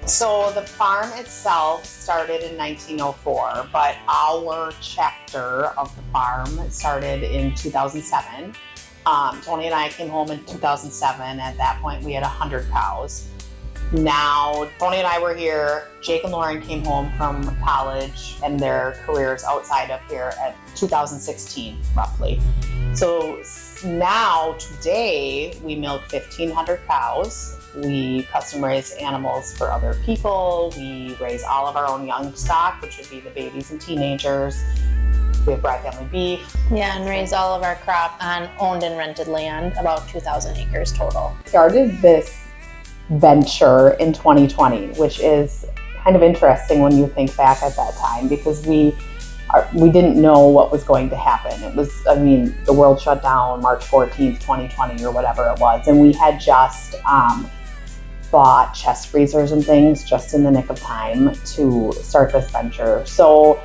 So the farm itself started in 1904, but our chapter of the farm started in 2007. Tony and I came home in 2007. At that point, we had 100 cows. Now, Tony and I were here. Jake and Lauren came home from college and their careers outside of here at 2016, roughly. So now, today, we milk 1,500 cows. We custom raise animals for other people. We raise all of our own young stock, which would be the babies and teenagers. We have Brey Family Beef. Yeah, and raise all of our crop on owned and rented land, about 2,000 acres total. Started this venture in 2020, which is kind of interesting when you think back at that time, because we didn't know what was going to happen. It was, the world shut down March 14th, 2020 or whatever it was. And we had just bought chest freezers and things just in the nick of time to start this venture. So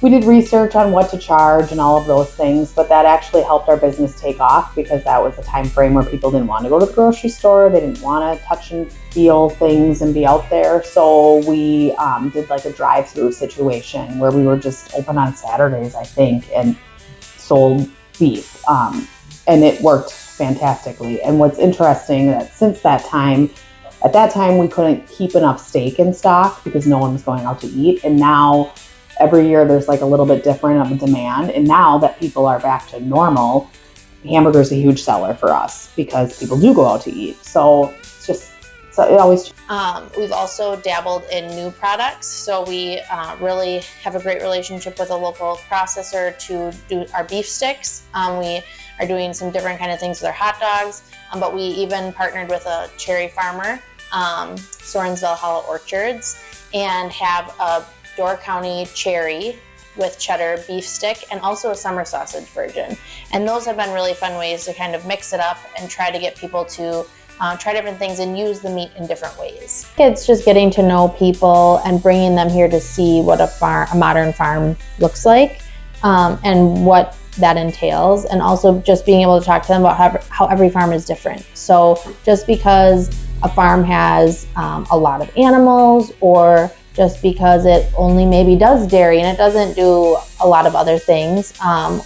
we did research on what to charge and all of those things, but that actually helped our business take off because that was a time frame where people didn't want to go to the grocery store. They didn't want to touch and feel things and be out there. So we did like a drive-through situation where we were just open on Saturdays, I think, and sold beef. And it worked fantastically. And what's interesting that since that time, at that time we couldn't keep enough steak in stock because no one was going out to eat. And now every year there's like a little bit different of a demand. And now that people are back to normal, hamburger's a huge seller for us because people do go out to eat. So it's just, so it always. We've also dabbled in new products. So we really have a great relationship with a local processor to do our beef sticks. We are doing some different kind of things with our hot dogs, but we even partnered with a cherry farmer, Sorensville Hollow Orchards, and have a Door County cherry with cheddar beef stick and also a summer sausage version. And those have been really fun ways to kind of mix it up and try to get people to try different things and use the meat in different ways. It's just getting to know people and bringing them here to see what a modern farm looks like, and what that entails, and also just being able to talk to them about how every farm is different. So just because a farm has a lot of animals, or just because it only maybe does dairy and it doesn't do a lot of other things,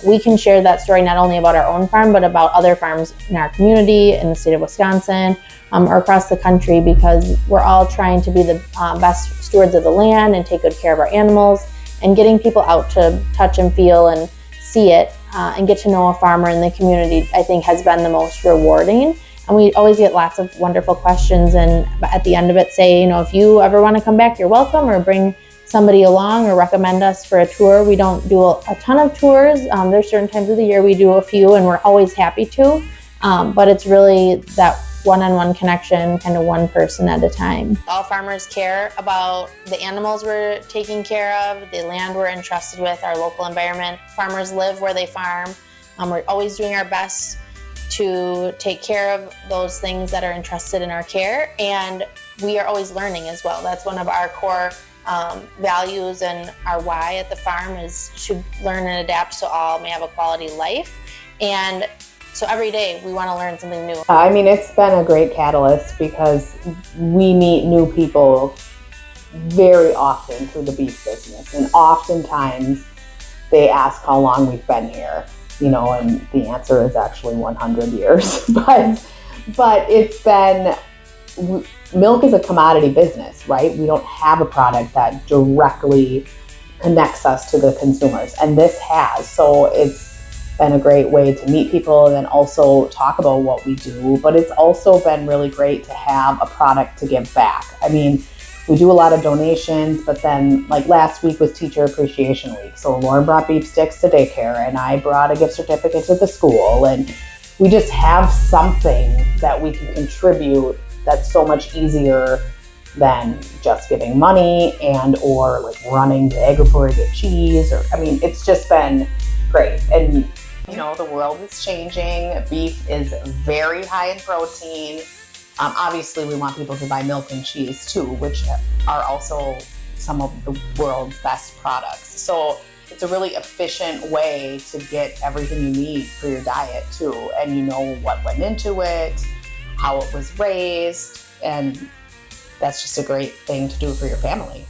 we can share that story not only about our own farm, but about other farms in our community, in the state of Wisconsin, or across the country, because we're all trying to be the best stewards of the land and take good care of our animals, and getting people out to touch and feel and see it and get to know a farmer in the community, I think, has been the most rewarding. And we always get lots of wonderful questions, and at the end of it say, if you ever want to come back, you're welcome, or bring somebody along or recommend us for a tour. We don't do a ton of tours. There's certain times of the year we do a few, and we're always happy to, but it's really that one-on-one connection, kind of one person at a time. All farmers care about the animals we're taking care of, the land we're entrusted with, our local environment. Farmers live where they farm. We're always doing our best to take care of those things that are entrusted in our care, and we are always learning as well. That's one of our core values, and our why at the farm is to learn and adapt so all may have a quality life. And so every day we want to learn something new. It's been a great catalyst because we meet new people very often through the beef business, and oftentimes they ask how long we've been here. And the answer is actually 100 years. but it's been, milk is a commodity business, right? We don't have a product that directly connects us to the consumers, and this has. So it's been a great way to meet people and then also talk about what we do. But it's also been really great to have a product to give back. We do a lot of donations, but then like last week was Teacher Appreciation Week. So Lauren brought beef sticks to daycare, and I brought a gift certificate to the school. And we just have something that we can contribute that's so much easier than just giving money and or like running to Agripur to get cheese. It's just been great. And the world is changing. Beef is very high in protein. Obviously, we want people to buy milk and cheese too, which are also some of the world's best products. So it's a really efficient way to get everything you need for your diet too. And what went into it, how it was raised, and that's just a great thing to do for your family.